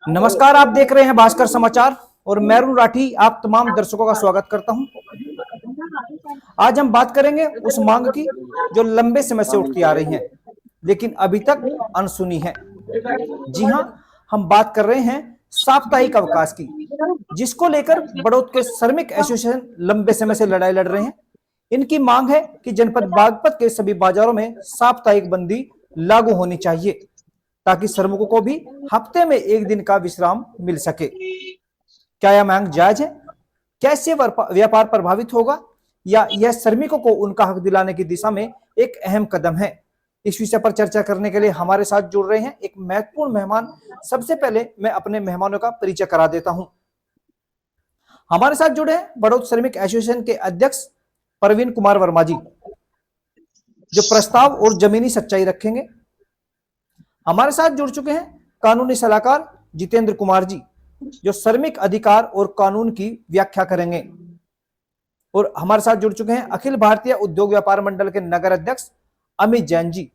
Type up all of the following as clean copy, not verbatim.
नमस्कार, आप देख रहे हैं भास्कर समाचार और मैं अरुण राठी आप तमाम दर्शकों का स्वागत करता हूं। आज हम बात करेंगे उस मांग की जो लंबे समय से उठती आ रही है लेकिन अभी तक अनसुनी है। जी हां, हम बात कर रहे हैं साप्ताहिक अवकाश की, जिसको लेकर बड़ौद के श्रमिक एसोसिएशन लंबे समय से लड़ाई लड़ रहे हैं। इनकी मांग है कि जनपद बागपत के सभी बाजारों में साप्ताहिक बंदी लागू होनी चाहिए ताकि श्रमिकों को भी हफ्ते में एक दिन का विश्राम मिल सके। क्या यह मांग जायज है? कैसे व्यापार प्रभावित होगा या यह श्रमिकों को उनका हक दिलाने की दिशा में एक अहम कदम है? इस विषय पर चर्चा करने के लिए हमारे साथ जुड़ रहे हैं एक महत्वपूर्ण मेहमान। सबसे पहले मैं अपने मेहमानों का परिचय करा देता हूं। हमारे साथ जुड़े हैं बड़ौद श्रमिक एसोसिएशन के अध्यक्ष प्रवीण कुमार वर्मा जी, जो प्रस्ताव और जमीनी सच्चाई रखेंगे। हमारे साथ जुड़ चुके हैं कानूनी सलाहकार जितेंद्र कुमार जी, जो श्रमिक अधिकार और कानून की व्याख्या करेंगे। और हमारे साथ जुड़ चुके हैं अखिल भारतीय उद्योग व्यापार मंडल के नगर अध्यक्ष अमित जैन जी,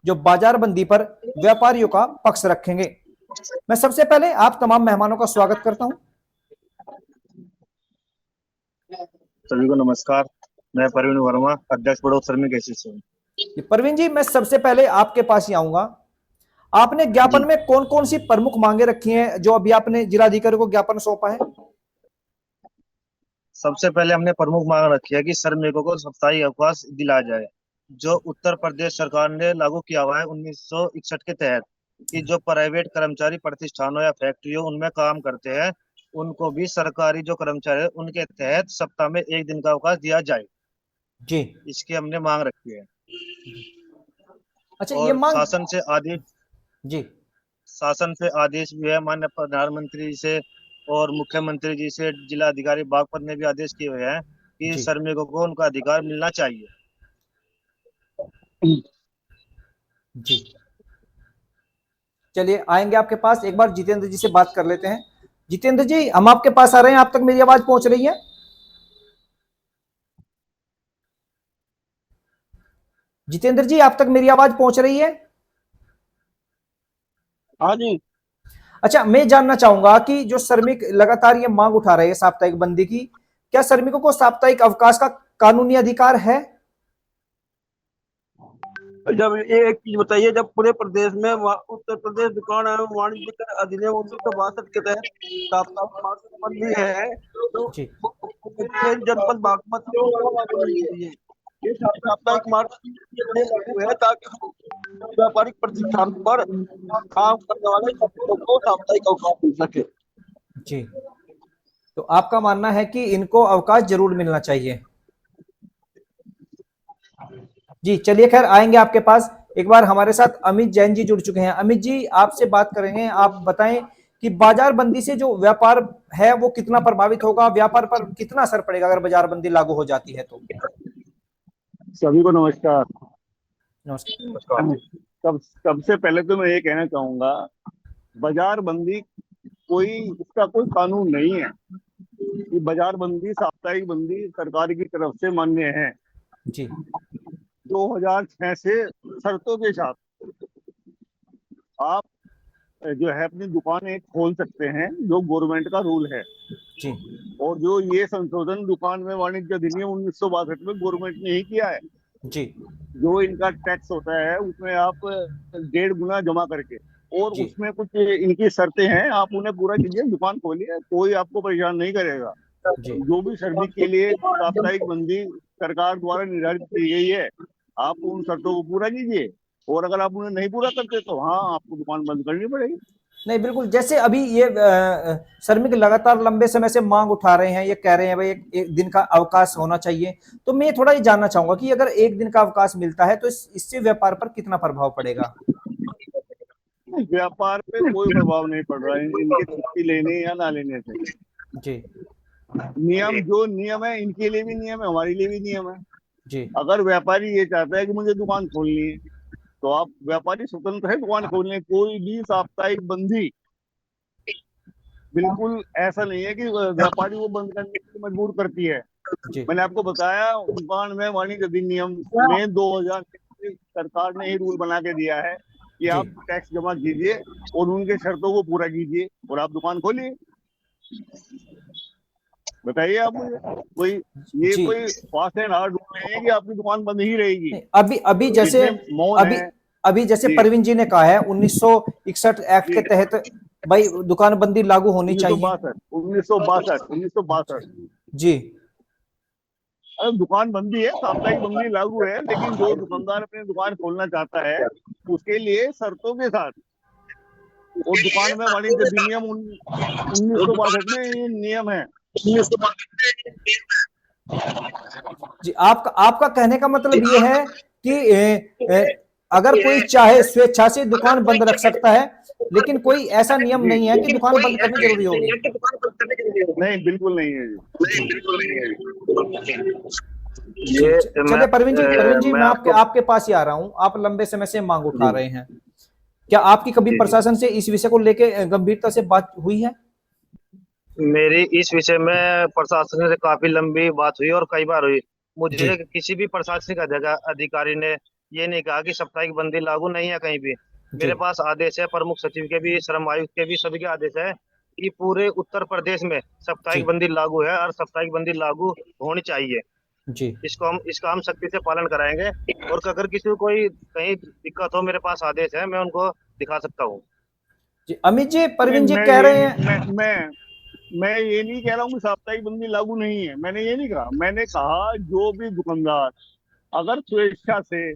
जो बाजारबंदी पर व्यापारियों का पक्ष रखेंगे। मैं सबसे पहले आप तमाम मेहमानों का स्वागत करता हूं। सभी को नमस्कार। मैं प्रवीण वर्मा, अध्यक्ष बड़ौद श्रमिक एसोसिएशन। प्रवीण जी, मैं सबसे पहले आपके पास ही आऊंगा। आपने ज्ञापन में कौन कौन सी प्रमुख मांगे रखी हैं जो अभी आपने जिलाधिकारी को ज्ञापन सौंपा है? सबसे पहले हमने प्रमुख मांग रखी है कि श्रमिकों को साप्ताहिक अवकाश दिलाया जाए, जो उत्तर प्रदेश सरकार ने लागू किया हुआ है 1961 के तहत, कि जो प्राइवेट कर्मचारी प्रतिष्ठानों या फैक्ट्रियों उनमें काम करते हैं, उनको भी सरकारी जो कर्मचारी है उनके तहत सप्ताह में एक दिन का अवकाश दिया जाए जी। इसकी हमने मांग रखी है। अच्छा, ये और मांग जी शासन से आदेश भी है माननीय प्रधानमंत्री जी से और मुख्यमंत्री जी से। जिला अधिकारी बागपत ने भी आदेश किए हुए हैं कि जी श्रमिकों को उनका अधिकार मिलना चाहिए। जी। चलिए, आएंगे आपके पास। एक बार जितेंद्र जी से बात कर लेते हैं। जितेंद्र जी, हम आपके पास आ रहे हैं, आप तक मेरी आवाज पहुंच रही है? जितेंद्र जी, आप तक मेरी आवाज पहुंच रही है? हाँ जी। अच्छा, मैं जानना चाहूंगा कि जो श्रमिक लगातार ये मांग उठा रहे हैं साप्ताहिक बंदी की, क्या श्रमिकों को साप्ताहिक अवकाश का कानूनी अधिकार है? जब ये एक चीज बताइए, जब पूरे प्रदेश में उत्तर प्रदेश दुकान एवं वाणिज्य कर अधिनियम 1962 के तहत साप्ताहिक मासिक बंदी है, तो जी जनपद बागपत ये साप्ताहिक मासिक लागू है ताकि व्यापारिक प्रतिष्ठान पर काम करने वाले छात्रों को साप्ताहिक अवकाश मिल सके। जी, तो आपका मानना है कि इनको अवकाश जरूर मिलना चाहिए। जी, चलिए, खैर आएंगे आपके पास। एक बार हमारे साथ अमित जैन जी जुड़ चुके हैं। अमित जी, आपसे बात करेंगे। आप बताएं कि बाजार बंदी से जो व्यापार है वो कितना प्रभावित होगा, व्यापार पर कितना असर पड़ेगा अगर बाजार बंदी लागू हो जाती है तो? सभी को नमस्कार। नमस्कार। सबसे पहले तो मैं ये कहना चाहूंगा, बाजार बंदी इसका कोई कानून नहीं है। कि बाजार बंदी, साप्ताहिक बंदी सरकार की तरफ से मान्य है जी 2006 से शर्तों के साथ। आप जो है अपनी दुकान खोल सकते हैं, जो गवर्नमेंट का रूल है। जी और जो ये संशोधन दुकान में वाणिज्य अधिनियम 1962 में गवर्नमेंट ने ही किया है। जी जो इनका टैक्स होता है उसमें आप 1.5 गुना जमा करके, और जी उसमें कुछ इनकी शर्तें हैं, आप उन्हें पूरा कीजिए, दुकान खोलिए, कोई आपको परेशान नहीं करेगा। जी जो भी श्रमिक के लिए साप्ताहिक बंदी सरकार द्वारा निर्धारित की गई है, आप उन शर्तों को पूरा कीजिए। और अगर आप उन्हें नहीं पूरा करते तो हाँ, आपको दुकान बंद करनी पड़ेगी। नहीं, बिल्कुल। जैसे अभी ये श्रमिक लगातार लंबे समय से मांग उठा रहे हैं, ये कह रहे हैं भाई एक दिन का अवकाश होना चाहिए। तो मैं थोड़ा ये जानना चाहूंगा कि अगर एक दिन का अवकाश मिलता है तो इससे व्यापार पर कितना प्रभाव पड़ेगा? व्यापार पे कोई प्रभाव नहीं पड़ रहा है इनके छुट्टी लेने या ना लेने से। जी जो नियम है, इनके लिए भी नियम है, हमारे लिए भी नियम है। जी अगर व्यापारी ये चाहता है कि मुझे दुकान खोलनी है, तो आप व्यापारी स्वतंत्र है दुकान खोलने। कोई भी साप्ताहिक बंदी बिल्कुल ऐसा नहीं है कि व्यापारी वो बंद करने के लिए मजबूर करती है। जी मैंने आपको बताया, दुकान में वाणिज्य अधिनियम में 2000 सरकार ने ही रूल बना के दिया है कि आप टैक्स जमा कीजिए और उनके शर्तों को पूरा कीजिए और आप दुकान खोलिए। बताइए आप मुझे, कोई ये जी। कोई फास्ट एंड हार्ड रूल नहीं है कि आपकी दुकान बंद ही रहेगी। नहीं, अभी अभी जैसे जितने मॉल अभी हैं। अभी जैसे जी परवीन जी ने कहा है 1961 एक्ट जी। के तहत भाई दुकानबंदी लागू होनी उन्नीस सौ चाहिए। बासठ 1962 जी अरे दुकान बंदी है, साप्ताहिक बंदी लागू है, लेकिन जो दुकानदार अपनी दुकान खोलना चाहता है उसके लिए शर्तों के साथ, और दुकान में वाणिज्य अधिनियम 1962 में ये नियम है। जी, आपका आपका कहने का मतलब ये है कि अगर कोई चाहे स्वेच्छा से दुकान बंद रख सकता है, लेकिन कोई ऐसा नियम जी नहीं है कि दुकान बंद करनी जरूरी होगी। नहीं, बिल्कुल नहीं है जी। जी ये चलिए परवीन जी मैं मैं आपके आपको आपके पास ही आ रहा हूं। आप लंबे समय से मांग उठा जी रहे हैं, क्या आपकी कभी जी जी प्रशासन से इस विषय को लेकर गंभीरता से बात हुई है? मेरी इस विषय में प्रशासन से काफी लंबी बात हुई और कई बार हुई। जी मुझे किसी भी प्रशासनिक अधिकारी ने ये नहीं कहा कि साप्ताहिक बंदी लागू नहीं है कहीं भी। जी मेरे पास आदेश है, प्रमुख सचिव के भी, श्रम आयुक्त के भी, सभी के आदेश है कि पूरे उत्तर प्रदेश में जी साप्ताहिक बंदी लागू है और साप्ताहिक बंदी लागू होनी चाहिए। जी इसका हम सख्ती से पालन कराएंगे। और अगर किसी को कोई कहीं दिक्कत हो, मेरे पास आदेश है, मैं उनको दिखा सकता हूँ। जी अमित जी नहीं, परवीन जी कह रहे हैं। मैं ये नहीं कह रहा हूँ कि साप्ताहिक बंदी लागू नहीं है, मैंने ये नहीं कहा। मैंने कहा जो भी दुकानदार अगर स्वेच्छा से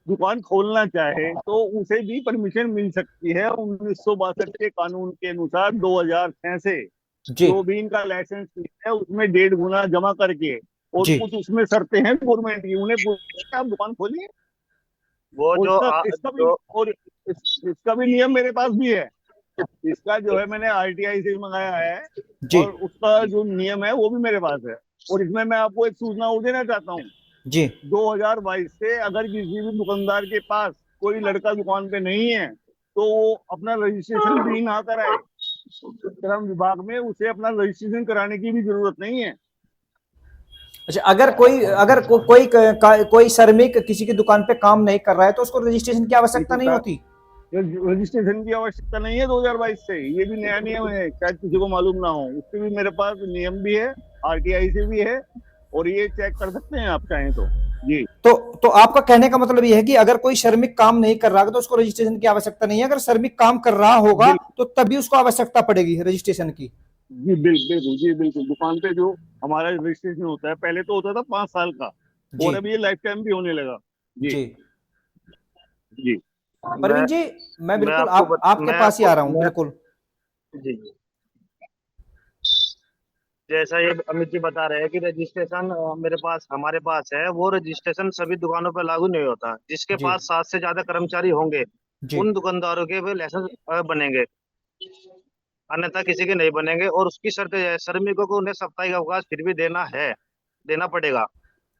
दुकान खोलना चाहे तो उसे भी परमिशन मिल सकती है 1962 के कानून के अनुसार 2006 से। जी जो भी इनका लाइसेंस है उसमें 1.5 गुना जमा करके, और जी कुछ उसमें शर्तें हैं गवर्नमेंट की, उन्हें पूछे आप दुकान खोलिए। वो और जो इसका भी जो और इसका भी नियम मेरे पास भी है। इसका जो है मैंने आरटीआई से मंगाया है, जी और उसका जो नियम है वो भी मेरे पास है। और इसमें मैं आपको एक सूचना और देना चाहता हूँ। जी 2022 से अगर किसी भी दुकानदार के पास कोई लड़का दुकान पे नहीं है तो वो अपना रजिस्ट्रेशन भी ना कराए। श्रम विभाग में उसे अपना रजिस्ट्रेशन कराने की भी जरूरत नहीं है। अच्छा, कोई श्रमिक किसी की दुकान पे काम नहीं कर रहा है तो उसको रजिस्ट्रेशन की आवश्यकता नहीं होती? रजिस्ट्रेशन की आवश्यकता नहीं है 2022 से। ये भी नया नियम है, शायद किसी को मालूम ना हो। उसके भी मेरे पास नियम भी है, आरटीआई से भी है, और ये चेक कर सकते हैं आप चाहें तो। जी तो आपका कहने का मतलब ये है कि अगर कोई श्रमिक काम नहीं कर रहा है तो उसको रजिस्ट्रेशन की आवश्यकता नहीं है, अगर श्रमिक काम कर रहा होगा बिल, तो तभी उसको आवश्यकता पड़ेगी रजिस्ट्रेशन की। बिल्कुल जी, बिल्कुल। दुकान पे जो हमारा रजिस्ट्रेशन होता है, पहले तो होता था 5 साल का, जी और अभी ये लाइफ टाइम भी होने लगा। जी जी जी मैं परवीन जी मैं मैं बिल्कुल आपको आपके पास ही आ रहा हूँ बिल्कुल। जी जी जैसा ये अमित जी बता रहे हैं कि रजिस्ट्रेशन मेरे पास, हमारे पास है, वो रजिस्ट्रेशन सभी दुकानों पर लागू नहीं होता। जिसके जी पास 7 से ज्यादा कर्मचारी होंगे जी उन दुकानदारों के भी लाइसेंस बनेंगे, अन्यथा किसी के नहीं बनेंगे। और उसकी शर्त है श्रमिकों को उन्हें साप्ताहिक अवकाश फिर भी देना पड़ेगा।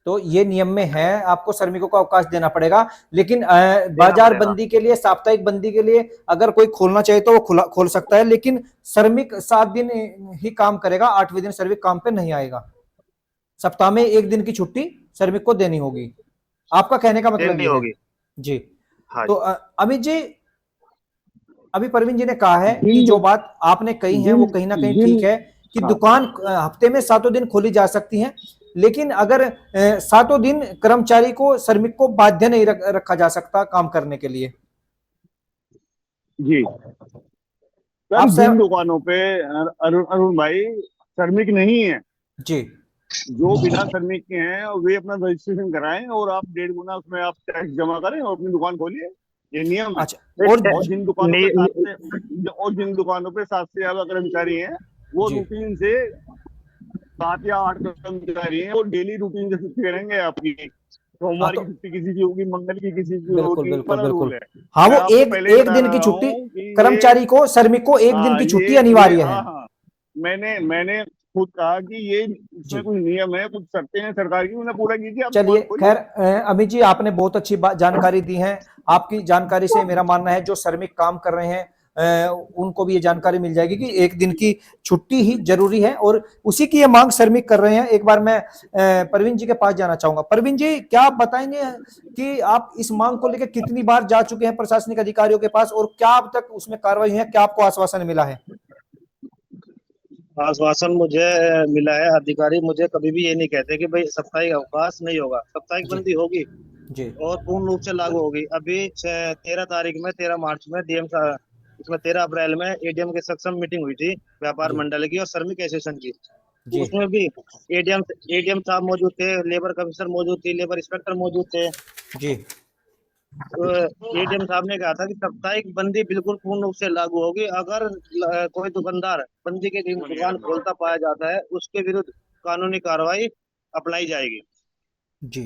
तो ये नियम में है आपको श्रमिकों को अवकाश देना पड़ेगा, लेकिन देना बाजार पड़ेगा। बंदी के लिए, साप्ताहिक बंदी के लिए अगर कोई खोलना चाहे तो वो खोल सकता है, लेकिन श्रमिक 7 दिन ही काम करेगा, 8वें दिन श्रमिक काम पे नहीं आएगा। सप्ताह में 1 दिन की छुट्टी श्रमिक को देनी होगी, आपका कहने का मतलब देनी ये है। होगी। जी हाँ तो जी। अमित जी अभी परवीन जी ने कहा है कि जिन जो बात आपने कही है जिन वो कहीं ना कहीं जिन ठीक है कि हाँ, दुकान हफ्ते में 7 दिन खोली जा सकती है, लेकिन अगर 7 दिन कर्मचारी को, श्रमिक को बाध्य नहीं रखा जा सकता काम करने के लिए। जी आप सर, जिन सर दुकानों पे अरुण अरुण भाई श्रमिक नहीं है, जी जो बिना श्रमिक के हैं, वे अपना रजिस्ट्रेशन कराएं और आप 1.5 गुना उसमें आप टैक्स जमा करें और अपनी दुकान खोलिए। ये नियम है। अच्छा और और जिन दुकानों पे नी, सात नी, से और जिन दुकानों पे 7 से ज्यादा कर्मचारी हैं, वो जी रूटीन से 7 या 8 कर्मचारी हैं, और डेली रूटीन से छुट्टी करेंगे आपकी। हाँ सोमवार तो की छुट्टी किसी की होगी, मंगल की किसी की बिल्कुल होगी, बिल्कुल बड़ा रूल बिल्कुल। है। हाँ मैं वो आपको एक पहले ही एक बता दिन की रहा छुट्टी हूँ कि ये कर्मचारी को, श्रमिक को 1 दिन की छुट्टी अनिवार्य है। हाँ हाँ, मैंने खुद कहा कि ये इसमें जी कुछ नियम है, कुछ शर्तें हैं सरकार की, उन्हें पूरा कीजिए, आप चलिए दुकान खोलिए। खैर अमित जी आपने बहुत अच्छी जानकारी दी है। आपकी जानकारी से मेरा मानना है जो श्रमिक काम कर रहे हैं उनको भी ये जानकारी मिल जाएगी कि एक दिन की छुट्टी ही जरूरी है, और उसी की ये मांग श्रमिक कर रहे हैं। एक बार मैं परवीन जी के पास जाना चाहूंगा। परवीन जी, क्या आप बताएंगे कि आप इस मांग को लेकर कितनी बार जा चुके हैं प्रशासनिक अधिकारियों के पास, और क्या अब तक उसमें कार्रवाई हुई है, क्या आपको आश्वासन मिला है? आश्वासन मुझे मिला है। अधिकारी मुझे कभी भी ये नहीं कहते कि भाई साप्ताहिक अवकाश नहीं होगा, साप्ताहिक जी बंदी होगी जी और पूर्ण रूप से लागू होगी। अभी 13 तारीख में, 13 मार्च में डीएम साहब, इसमें 13 अप्रैल में एडीएम के सक्षम मीटिंग हुई थी व्यापार जी मंडल की और श्रमिक एसोसिएशन की। जी उसमें भी एडीएम एडीएम साहब मौजूद थे, लेबर कमिश्नर मौजूद थी, लेबर इंस्पेक्टर मौजूद थे। जी तो एडीएम साहब ने कहा था कि साप्ताहिक बंदी बिल्कुल पूर्ण रूप से लागू होगी। अगर कोई दुकानदार बंदी के दिन दुकान खोलता पाया जाता है, उसके विरुद्ध कानूनी कार्रवाई अपनाई जाएगी। जी।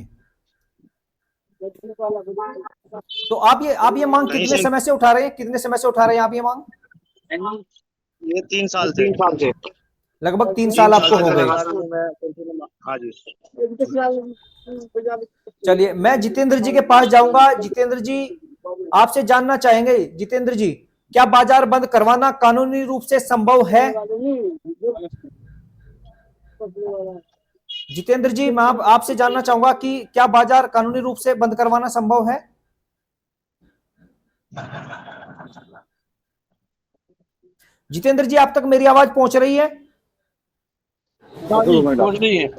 तो आप ये मांग कहीं कितने से समय से उठा रहे हैं, कितने समय से उठा रहे हैं आप ये मांग? ये 3 साल से लगभग 3 साल 3 साल आपको से हो गए। लगातार मैं हाँ जी। चलिए, मैं जितेंद्र जी के पास जाऊंगा। जितेंद्र जी, आपसे जानना चाहेंगे, जितेंद्र जी, क्या बाजार बंद करवाना कानूनी रूप से संभव है? जितेंद्र जी, मैं आपसे जानना चाहूंगा कि क्या बाजार कानूनी रूप से बंद करवाना संभव है? जितेंद्र जी, आप तक मेरी आवाज पहुंच रही है? पहुंच रही है।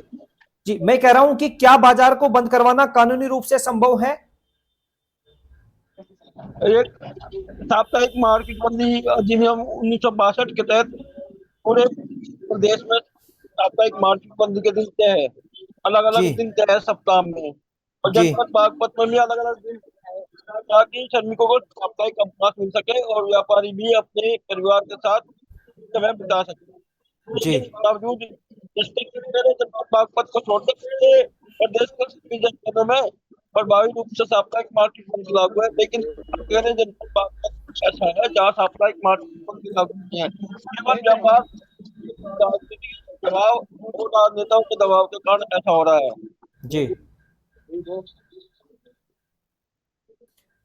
जी, मैं कह रहा हूं कि क्या बाजार को बंद करवाना कानूनी रूप से संभव है? एक साप्ताहिक मार्केट बंदी अधिनियम 1962 के तहत पूरे प्रदेश में साप्ताहिक मार्केट बंदी के दिन तय है। अलग अलग जी दिन तय है सप्ताह में, और जी जनपद बागपत में भी अलग अलग दिन तय है, ताकि श्रमिकों को साप्ताहिक अवकाश मिल सके और व्यापारी भी अपने परिवार के साथ समय बिता सके। जी लेकिन बावजूद डिस्ट्रिक्ट कलेक्टर ने जनपद बागपत को छोड़कर पूरे प्रदेश के सभी जनपदों में प्रभावी रूप से साप्ताहिक मार्केट बंदी लागू है। लेकिन अकेले जनपद बागपत ऐसा है जहाँ साप्ताहिक मार्केट बंदी लागू नहीं है। केवल व्यापार राजनीतिक दबाव और राजनेताओं के दबाव के कारण ऐसा हो रहा है। जी।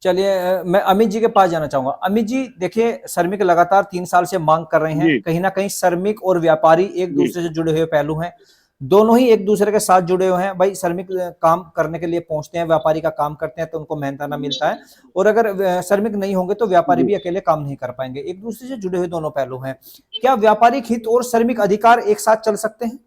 चलिए, मैं अमित जी के पास जाना चाहूंगा। अमित जी, देखिए, श्रमिक लगातार 3 साल से मांग कर रहे हैं। जी कहीं ना कहीं श्रमिक और व्यापारी एक जी दूसरे से जुड़े हुए पहलू हैं, दोनों ही एक दूसरे के साथ जुड़े हुए हैं। भाई, श्रमिक काम करने के लिए पहुंचते हैं, व्यापारी का काम करते हैं तो उनको मेहनताना मिलता है, और अगर श्रमिक नहीं होंगे तो व्यापारी जी भी अकेले काम नहीं कर पाएंगे। एक दूसरे से जुड़े हुए दोनों पहलू हैं। क्या व्यापारिक हित और श्रमिक अधिकार एक साथ चल सकते हैं?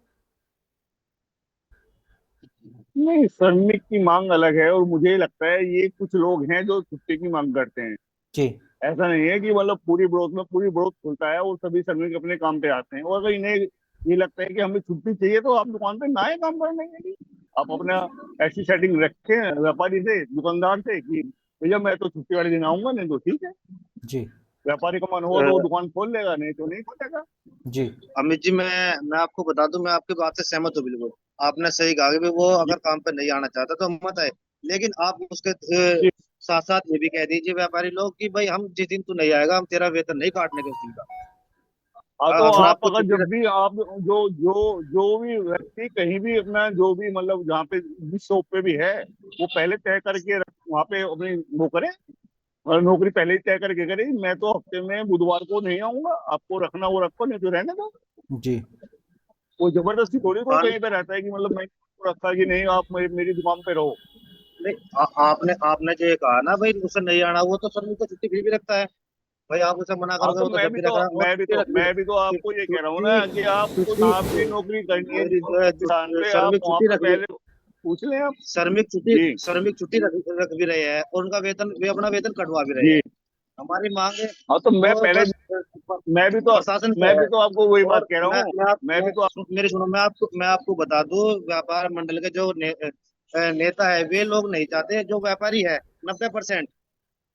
नहीं, श्रमिक की मांग अलग है, और मुझे लगता है ये कुछ लोग हैं जो छुट्टी की मांग करते हैं। जी ऐसा नहीं है कि मतलब पूरी बड़ौत खुलता है और सभी श्रमिक अपने काम पे आते हैं। और अगर इन्हें ये लगता है कि हमें छुट्टी चाहिए तो आप दुकान पे ना आए काम करने के लिए। आप अपना ऐसी सेटिंग रखें व्यापारी से, दुकानदार से, कि भैया मैं तो छुट्टी वाले दिन आऊंगा, नहीं तो ठीक है। जी व्यापारी का मन हो तो वो दुकान खोल लेगा, नहीं तो नहीं खोलेगा। जी अमित जी, मैं आपको बता दूं, मैं आपकी बात से सहमत हूँ बिल्कुल। आपने सही कहा कि वो अगर काम पे नहीं आना चाहता तो मत आए। लेकिन आप उसके जी। साथ साथ ये भी कह दीजिए व्यापारी लोग कि भाई हम जिस दिन तू नहीं आएगा, हम तेरा वेतन नहीं काटने के उस दिन का। हाँ, तो अगर आप आपको अगर छुट्टी जब भी आप जो जो जो भी व्यक्ति कहीं भी अपना जो भी मतलब जहाँ पे जिस शॉप पे भी है, वो पहले तय करके वहाँ पे अपनी वो करे, और नौकरी पहले ही तय करके करे। मैं तो हफ्ते में बुधवार को नहीं आऊंगा, आपको रखना वो रखो, नहीं तो रहने दो। जी वो जबरदस्ती थोड़ी कोई कान कहीं पे रहता है कि मतलब मैं रखा कि नहीं आप मेरी दुकान पे रहो। नहीं, आपने आपने जो ये कहा ना भाई उसे नहीं आना, वो तो श्रमिक को छुट्टी फिर भी रखता है। भाई आप उसे मना हाँ, करोगे तो वो तो जब भी रख रहा है, और छुट्टी रख मैं भी तो आपको ये कह रहा हूँ ना कि आपको छुट्टी जहाँ भी नौकरी करनी है जिस स्थान पे, आप श्रमिक वहाँ छुट्टी पे रख भी पहले पूछ लें आप। जी श्रमिक छुट्टी रख भी रहे हैं और उनका वेतन वे अपना वेतन कटवा भी रहे जी। हैं। हमारी मांग है हाँ, तो मैं वो पहले बस प्रशासन पे मैं है। भी तो आपको वही बात और कह रहा हूँ। मैं भी तो मेरी सुनो, मैं आपको बता दूं, व्यापार मंडल के जो नेता है वे लोग नहीं चाहते। जो व्यापारी है 90%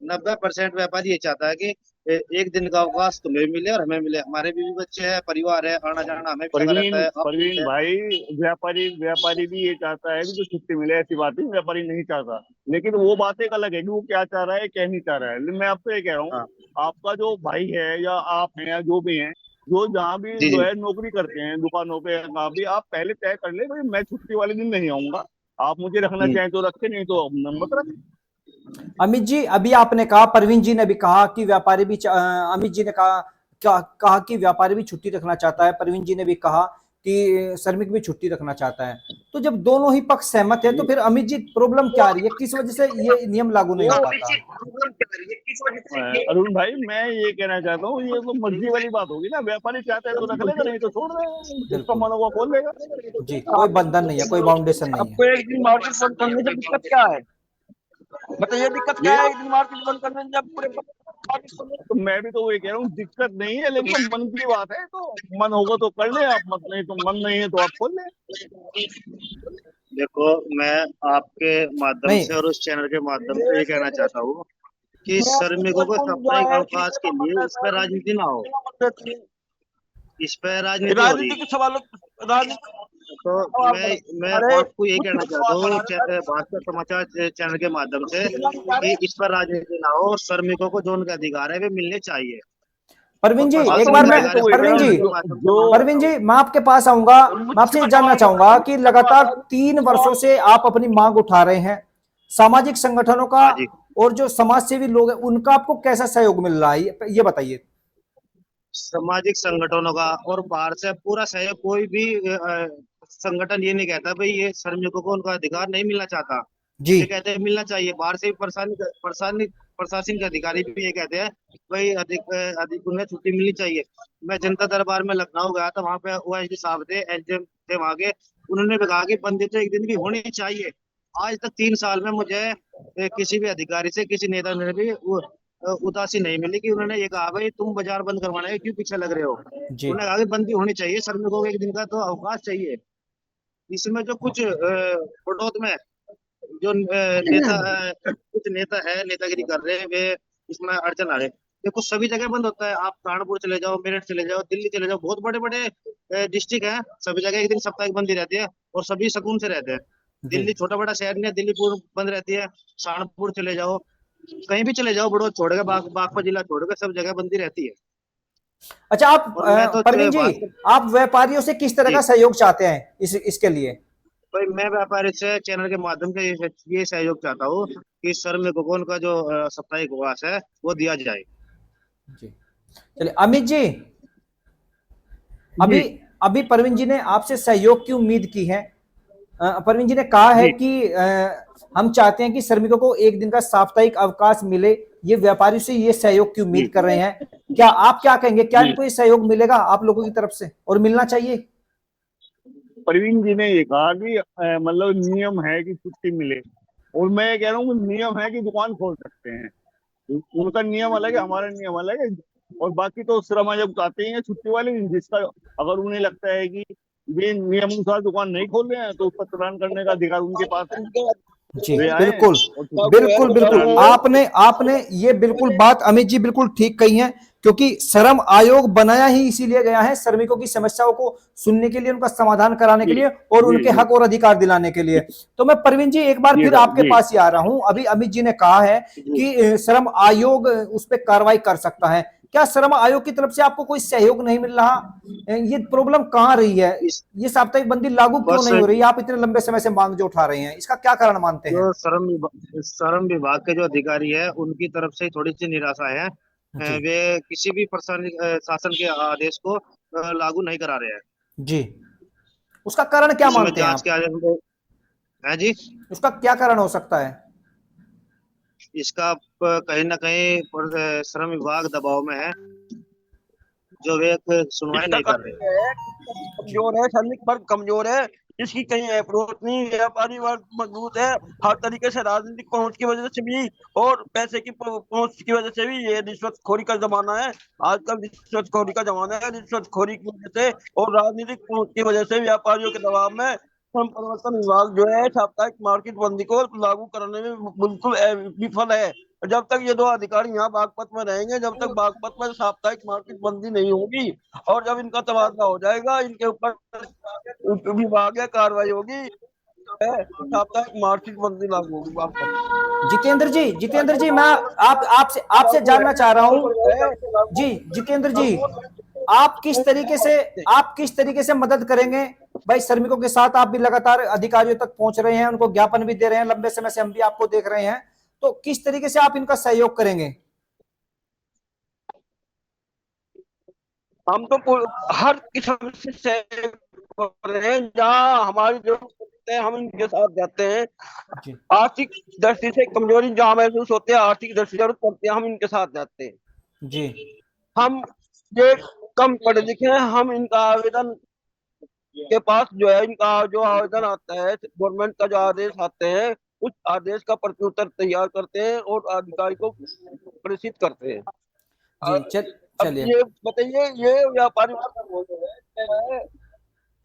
90% व्यापारी ये चाहता है कि एक दिन का अवकाश तुम्हें मिले और हमें मिले। हमारे भी बच्चे हैं, परिवार है, आना जाना हमें भी लगा रहता है। आप परवीन भाई, व्यापारी भी ये चाहता है कि जो छुट्टी मिले, ऐसी बात नहीं व्यापारी नहीं चाहता। लेकिन वो बात एक अलग है कि वो क्या चाह रहा है क्या नहीं चाह रहा है। मैं आपको ये कह रहा हूँ, हाँ आपका जो भाई है या आप हैं या जो भी हैं, जो जहाँ भी जी जो जी। है नौकरी करते हैं दुकानों पे, कहाँ भी, आप पहले तय कर ले भाई मैं छुट्टी वाले दिन नहीं आऊंगा। आप मुझे रखना हम्म। चाहें तो रखें, नहीं तो मत रखें। अमित जी, अभी आपने कहा, परवीन जी ने भी कहा कि व्यापारी भी अमित जी ने कहा कि व्यापारी भी छुट्टी रखना चाहता है, परवीन जी ने भी कहा कि श्रमिक भी छुट्टी रखना चाहता है। तो जब दोनों ही पक्ष सहमत है तो फिर अमित जी प्रॉब्लम क्या आ रही है, किस वजह से ये नियम लागू नहीं हो पाता? अरुण भाई, मैं ये कहना चाहता हूँ, ये तो मर्जी वाली बात होगी ना। व्यापारी चाहता है तो रख लेगा, नहीं तो छोड़ देगा, जिसका बिल्कुल मन होगा खोल लेगा। जी, कोई बंधन नहीं है, कोई बाउंडेशन नहीं है। आपको एक दिन मार्केट बंद करने से दिक्कत क्या है? बताइए दिक्कत क्या ये है एक दिन मार्केट बंद करने से, जब पूरे मार्केट बंद। तो मैं भी तो ये कह रहा हूँ, दिक्कत नहीं है, लेकिन तो मन की बात है। तो मन होगा तो कर ले आप, मत नहीं तो मन नहीं है तो आप खोल ले। देखो, मैं आपके माध्यम नहीं से और उस चैनल के माध्यम से ये कहना चाहता हूँ कि मैं आपको श्रमिकों को बचपन जो साप्ताहिक है अवकाश के लिए इस पर राजनीति ना हो, इस पर राजनीति हो रही राजनीति है। के सवालों, राजनीति तो सवाल मैं बढ़ा मैं अरे आपको ये कुछ कहना चाहता सवाल हूँ बढ़ा रहे सर, भास्कर समाचार चैनल के माध्यम से इतना नहीं जा कि रहे। इस पर राजनीति ना हो और श्रमिकों को जो उनके अधिकार है वे मिलने चाहिए। और परवीन जी, हाँ, एक तो बार प्रशासनिक मैं, मैं अधिकारी तो वही कह रहा परवीन हूँ, जी, के माध्यम से मांग परवीन करता हूँ। जी, मैं आपके पास आऊंगा। मैं आपसे ये मुझसे जानना बनवाइए चाहूंगा कि लगातार सवाल। 3 वर्षों से आप अपनी मांग उठा रहे हैं, सामाजिक संगठनों का हाँ जी। और जो समाज सेवी लोग हैं उनका आपको कैसा सहयोग मिल रहा है, ये बताइए। सामाजिक संगठनों का और बाहर से पूरा सहयोग, कोई भी संगठन ये नहीं कहता भाई ये श्रमिकों को उनका अधिकार नहीं मिलना चाहता। जी ये कहते हैं मिलना चाहिए। बाहर से भी प्रशासनिक अधिकारी भी ये कहते हैं भाई अधिक उन्हें छुट्टी मिलनी चाहिए। मैं जनता दरबार में लखनऊ गया था, वहां पे ओएसडी साहब थे, एसडीएम थे वहां के। उन्होंने भी कहा कि बंदी तो एक दिन की होनी चाहिए। आज तक 3 साल में मुझे किसी भी अधिकारी से, किसी नेता ने भी उदासी नहीं मिली कि उन्होंने ये कहा भाई तुम बाजार बंद करवाने के क्यों पीछे लग रहे हो। जी उन्होंने कहा कि बंदी होनी चाहिए, श्रमिकों को एक दिन का तो अवकाश चाहिए। इसमें जो कुछ बड़ौत में जो कुछ नेता है, नेतागिरी कर रहे हैं, वे इसमें अड़चन आ रहे हैं। देखो सभी जगह बंद होता है, आप कानपुर चले जाओ, मेरठ चले जाओ, दिल्ली चले जाओ, बहुत बड़े बड़े डिस्ट्रिक्ट हैं, सभी जगह एक दिन साप्ताहिक बंदी रहती है और सभी सुकून से रहते हैं। जी। दिल्ली छोटा बड़ा शहर नहीं है, दिल्ली पूर्ण बंद रहती है। सहारनपुर चले जाओ, कहीं भी चले जाओ, बड़ौद छोड़ के बागपत जिला छोड़ के सब जगह बंदी रहती है। अच्छा, आप और मैं तो परवीन जी, बात आप व्यापारियों से किस तरह जी का सहयोग चाहते हैं इसके लिए? भाई, मैं व्यापारी से चैनल के माध्यम से ये सहयोग चाहता हूँ कि श्रमिकों को उनका जो साप्ताहिक अवकाश है वो दिया जाए। जी, चलिए अमित जी, अभी जी अभी परवीन जी ने आपसे सहयोग की उम्मीद की है। परवीन जी ने कहा है जी कि हम चाहते हैं कि श्रमिकों को एक दिन का साप्ताहिक अवकाश मिले, ये व्यापारियों से ये सहयोग की उम्मीद जी कर रहे हैं। क्या आप क्या कहेंगे, क्या जी इनको ये सहयोग मिलेगा आप लोगों की तरफ से और मिलना चाहिए? प्रवीण जी ने ये कहा कि मतलब नियम है कि छुट्टी मिले, और मैं ये कह रहा हूँ नियम है कि दुकान खोल सकते हैं। उनका नियम अलग है, हमारा नियम अलग है। और बाकी तो श्रम जब आते ही है छुट्टी वाले दिन, जिसका अगर उन्हें लगता है कि वे नियम अनुसार दुकान नहीं खोल रहे हैं तो उसका चालान करने का अधिकार उनके पास है। जी वे आए बिल्कुल, और छुट्टी बिल्कुल बिल्कुल, चालान आपने आपने ये बिल्कुल बात अमित जी बिल्कुल ठीक कही है, क्योंकि श्रम आयोग बनाया ही इसीलिए गया है, श्रमिकों की समस्याओं को सुनने के लिए, उनका समाधान कराने के जी लिए और जी उनके जी हक और अधिकार दिलाने के लिए। तो मैं परवीन जी एक बार जी फिर सर आपके जी पास ही आ रहा हूं। अभी अमित जी ने कहा है जी कि श्रम आयोग उस पर कार्रवाई कर सकता है। क्या श्रम आयोग की तरफ से आपको कोई सहयोग नहीं मिल रहा? ये प्रॉब्लम कहां रही है? इस ये साप्ताहिक बंदी लागू क्यों बस नहीं हो रही है? आप इतने लंबे समय से मांग जो उठा रहे हैं, इसका क्या कारण मानते हैं? जो श्रम विभाग के जो अधिकारी है उनकी तरफ से थोड़ी सी निराशा है। जी वे किसी भी शासन के आदेश को लागू नहीं करा रहे हैं। जी, उसका कारण क्या इसमें मानते हैं जांच आप? के आदेश है जी। उसका क्या कारण हो सकता है? इसका कहीं ना कहीं श्रम विभाग दबाव में है, जो वे सुनवाई इसका नहीं कर कारण रहे। ये है कि कमजोर है, श्रमिक वर्ग कमजोर है, इसकी कहीं अप्रोच नहीं, व्यापारी वर्ग मजबूत है। हर तरीके से राजनीतिक पहुंच की वजह से भी और पैसे की पहुंच की वजह से भी, ये रिश्वतखोरी का जमाना है। आजकल रिश्वतखोरी का जमाना है। रिश्वतखोरी की वजह से और राजनीतिक पहुंच की वजह से व्यापारियों के दबाव में श्रम परिवर्तन विभाग जो है साप्ताहिक मार्केट बंदी को लागू करने में बिल्कुल विफल है। जब तक ये दो अधिकारी यहाँ बागपत में रहेंगे, जब तक बागपत में साप्ताहिक मार्केट बंदी नहीं होगी, और जब इनका तबादला हो जाएगा, इनके ऊपर विभागीय कार्रवाई होगी, साप्ताहिक मार्केट बंदी लागू होगी बागपत जितेंद्र जी, मैं आप आपसे आपसे लागू है, जानना चाह रहा हूं। लागू जी जितेंद्र जी, लागू आप किस तरीके से मदद करेंगे? भाई श्रमिकों के साथ आप भी लगातार अधिकारियों तक पहुंच रहे हैं, उनको ज्ञापन भी दे रहे हैं, लंबे समय से हम भी आपको देख रहे हैं। तो किस तरीके से आप इनका सहयोग करेंगे? हम तो हर किस्म से सहयोग कर रहे हैं, जहाँ हमारी जरूरत होती है हम इनके साथ जाते हैं। जी आर्थिक दृष्टि से कमजोरी जहाँ महसूस होती है, आर्थिक दृष्टि से जरूरत पड़ती है, हम इनके साथ जाते हैं। जी हम ये कम पढ़े लिखे हैं, हम इनका आवेदन के पास जो है, इनका जो आवेदन आता है, गवर्नमेंट का जो आदेश आते हैं, उस आदेश का प्रत्युत्तर तैयार करते हैं और अधिकारी को प्रेषित करते हैं। जी अब चलिए। ये बताइए, ये व्यापारी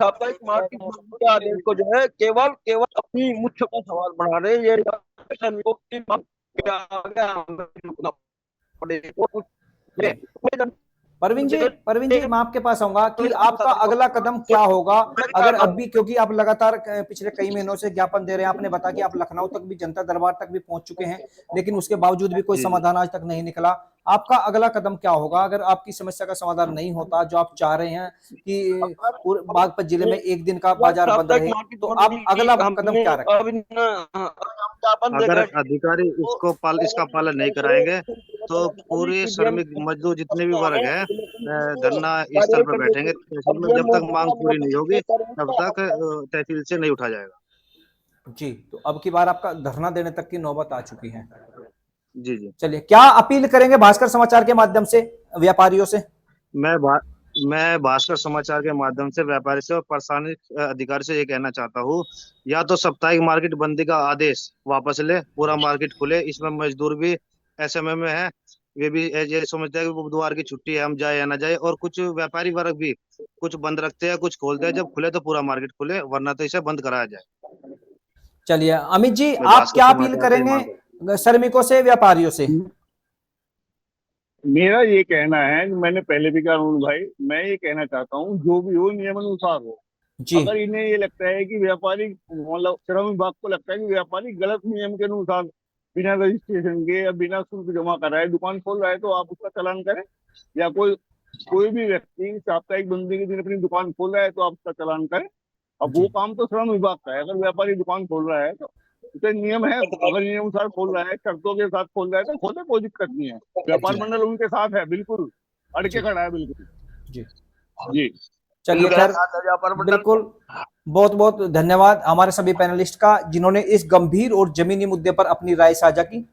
साप्ताहिक मार्केट के आदेश को जो है केवल केवल अपनी मुख्य का सवाल बना रहे हैं। ये श्रमिकों की मांग के आगे हमें झुकना जी पड़ेगा। परवीन जी मैं आपके पास आऊंगा कि आपका अगला कदम क्या होगा अगर अब भी, क्योंकि आप लगातार पिछले कई महीनों से ज्ञापन दे रहे हैं, आपने बताया कि आप लखनऊ तक भी, जनता दरबार तक भी पहुंच चुके हैं, लेकिन उसके बावजूद भी कोई जी समाधान आज तक नहीं निकला। आपका अगला कदम क्या होगा अगर आपकी समस्या का समाधान नहीं होता, जो आप चाह रहे हैं कि बागपत जिले में एक दिन का बाजार बंद साप्ताहिक रहे, मार्केट तो बंद आप अगला कदम हमने क्या रखें? अब ज्ञापन अगर देकर अधिकारी इसका पालन नहीं कराएंगे तो पूरे श्रमिक मजदूर जितने भी वर्ग है धरना स्थल पर बैठेंगे तहसील में। जब तक मांग पूरी नहीं होगी तब तक तहसील से नहीं उठा जाएगा। जी, तो अब की बार आपका धरना देने तक की नौबत आ चुकी है। जी जी। चलिए, क्या अपील करेंगे भास्कर समाचार के माध्यम से व्यापारियों से? मैं भा, मैं भास्कर समाचार के माध्यम से व्यापारी से और प्रशासनिक अधिकारी से ये कहना चाहता हूँ, या तो साप्ताहिक मार्केट बंदी का आदेश वापस ले, पूरा मार्केट खुले। इसमें मजदूर भी एसएमए में है, वे भी ये समझते हैं कि बुधवार की छुट्टी है, हम जाए या ना जाए। और कुछ व्यापारी वर्ग भी कुछ बंद रखते हैं, कुछ खोलते हैं। जब खुले तो पूरा मार्केट खुले, वरना तो इसे बंद कराया जाए। चलिए अमित जी, मैं आप भास्कर क्या अपील समाचार से ही मांग करेंगे श्रमिकों से, व्यापारियों से? मेरा ये कहना है कि मैंने पहले भी कहा अरुण भाई, मैं ये कहना चाहता हूँ जो भी हो नियमानुसार हो। जी अगर इन्हें ये लगता है कि व्यापारी, मतलब श्रम विभाग को लगता है कि व्यापारी गलत नियम के अनुसार बिना रजिस्ट्रेशन के या बिना शुल्क जमा कराए दुकान खोल रहा है, तो आप उसका चालान करें। या कोई कोई भी व्यक्ति साप्ताहिक बंदी के दिन अपनी दुकान खोल रहा है तो आप उसका चालान करें। अब वो जी काम तो श्रम विभाग का है। अगर व्यापारी दुकान खोल रहा है तो उसे नियम है, अगर नियम अनुसार खोल रहा है, शर्तों के साथ खोल रहा है तो खोले, कोई दिक्कत नहीं है। व्यापार जी मंडल उनके साथ है, बिल्कुल अड़के जी खड़ा है, बिल्कुल। जी जी चलिए, खैर बिल्कुल, बहुत बहुत धन्यवाद हमारे सभी पैनलिस्ट का, जिन्होंने इस गंभीर और जमीनी मुद्दे पर अपनी राय साझा की।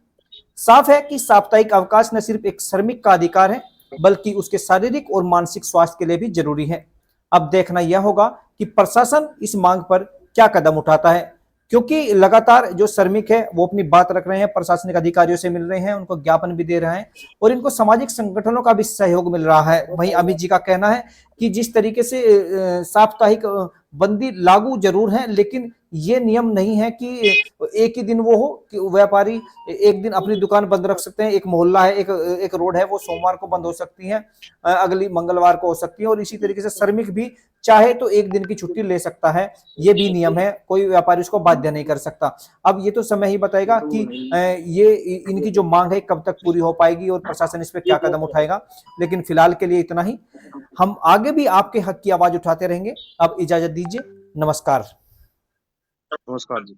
साफ है कि साप्ताहिक अवकाश न सिर्फ एक श्रमिक का अधिकार है, बल्कि उसके शारीरिक और मानसिक स्वास्थ्य के लिए भी जरूरी है। अब देखना यह होगा कि प्रशासन इस मांग पर क्या कदम उठाता है, क्योंकि लगातार जो श्रमिक है वो अपनी बात रख रहे हैं, प्रशासनिक अधिकारियों से मिल रहे हैं, उनको ज्ञापन भी दे रहे हैं और इनको सामाजिक संगठनों का भी सहयोग मिल रहा है। वहीं अमित जी का कहना है कि जिस तरीके से साप्ताहिक बंदी लागू जरूर है, लेकिन ये नियम नहीं है कि एक ही दिन वो हो कि व्यापारी एक दिन अपनी दुकान बंद रख सकते हैं। एक मोहल्ला है, एक रोड है, वो सोमवार को बंद हो सकती है, अगली मंगलवार को हो सकती है, और इसी तरीके से श्रमिक भी चाहे तो एक दिन की छुट्टी ले सकता है। ये भी नियम है, कोई व्यापारी उसको बाध्य नहीं कर सकता। अब ये तो समय ही बताएगा कि ये इनकी जो मांग है कब तक पूरी हो पाएगी और प्रशासन इस पर क्या कदम उठाएगा। लेकिन फिलहाल के लिए इतना ही, हम आगे भी आपके हक की आवाज उठाते रहेंगे। अब इजाजत दीजिए, नमस्कार। नमस्कार जी।